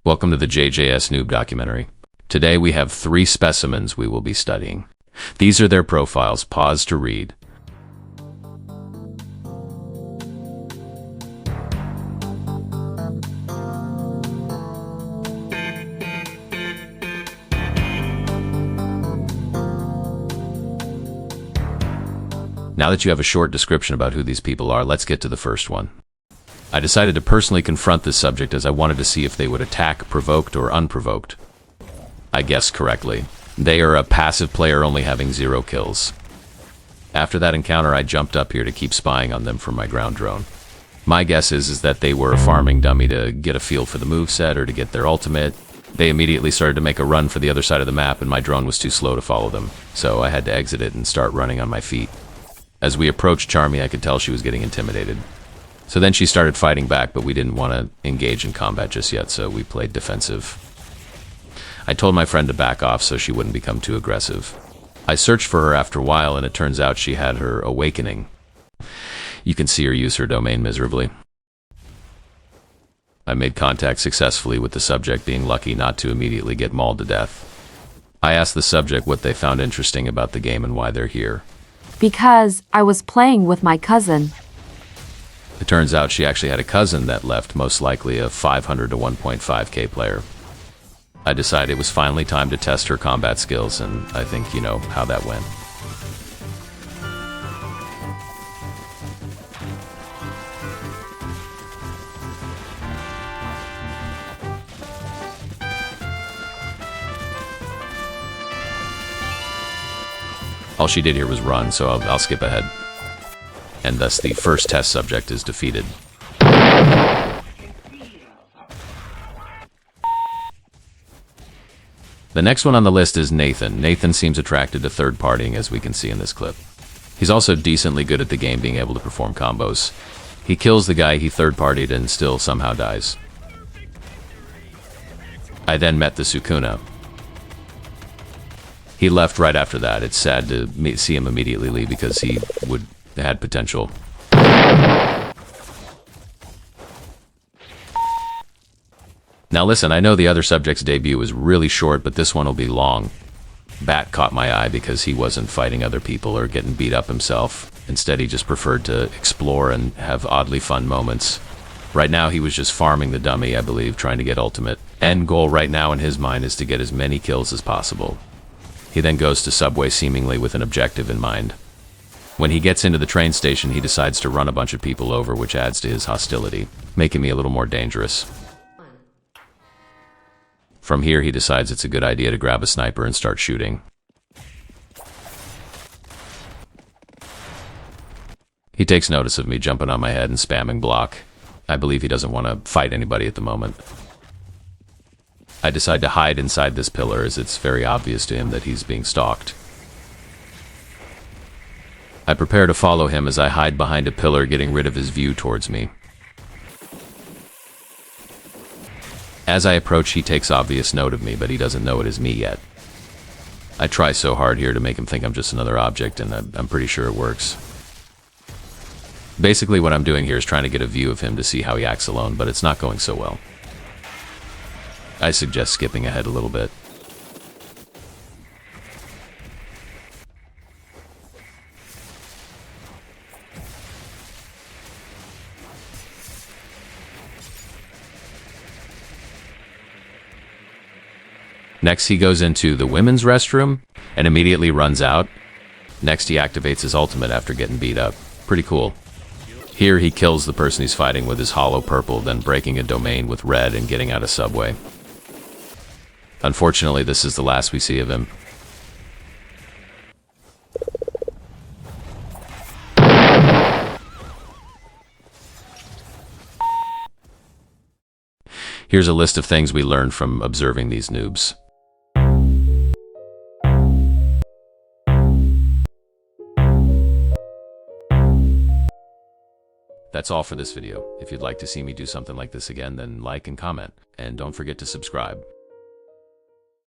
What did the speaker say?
Welcome to the JJS Noob documentary. Today we have 3 specimens we will be studying. These are their profiles. Pause to read. Now that you have a short description about who these people are, let's get to the first one. I decided to personally confront this subject as I wanted to see if they would attack provoked or unprovoked. I guessed correctly. They are a passive player only having 0 kills. After that encounter, I jumped up here to keep spying on them from my ground drone. My guess is that they were a farming dummy to get a feel for the moveset or to get their ultimate. They immediately started to make a run for the other side of the map and my drone was too slow to follow them, so I had to exit it and start running on my feet. As we approached Charmy, I could tell she was getting intimidated. So then she started fighting back, but we didn't want to engage in combat just yet, so we played defensive. I told my friend to back off so she wouldn't become too aggressive. I searched for her after a while, and it turns out she had her awakening. You can see her use her domain miserably. I made contact successfully with the subject, being lucky not to immediately get mauled to death. I asked the subject what they found interesting about the game and why they're here. Because I was playing with my cousin. It turns out she actually had a cousin that left, most likely a 500 to 1.5k player. I decided it was finally time to test her combat skills, and I think you know how that went. All she did here was run, so I'll skip ahead. And thus the first test subject is defeated. The next one on the list is Nathan. Nathan seems attracted to third partying, as we can see in this clip. He's also decently good at the game, being able to perform combos. He kills the guy he third partied and still somehow dies. I then met the Sukuna. He left right after that. It's sad to see him immediately leave because he had potential. Now listen, I know the other subject's debut was really short, but this one will be long. Bat caught my eye because he wasn't fighting other people or getting beat up himself. Instead, he just preferred to explore and have oddly fun moments. Right now, he was just farming the dummy, I believe, trying to get ultimate. End goal right now in his mind is to get as many kills as possible. He then goes to Subway seemingly with an objective in mind. When he gets into the train station, he decides to run a bunch of people over, which adds to his hostility, making me a little more dangerous. From here, he decides it's a good idea to grab a sniper and start shooting. He takes notice of me jumping on my head and spamming block. I believe he doesn't want to fight anybody at the moment. I decide to hide inside this pillar as it's very obvious to him that he's being stalked. I prepare to follow him as I hide behind a pillar, getting rid of his view towards me. As I approach, he takes obvious note of me, but he doesn't know it is me yet. I try so hard here to make him think I'm just another object, and I'm pretty sure it works. Basically, what I'm doing here is trying to get a view of him to see how he acts alone, but it's not going so well. I suggest skipping ahead a little bit. Next, he goes into the women's restroom and immediately runs out. Next, he activates his ultimate after getting beat up. Pretty cool. Here, he kills the person he's fighting with his hollow purple, then breaking a domain with red and getting out of Subway. Unfortunately, this is the last we see of him. Here's a list of things we learned from observing these noobs. That's all for this video. If you'd like to see me do something like this again, then like and comment. And don't forget to subscribe.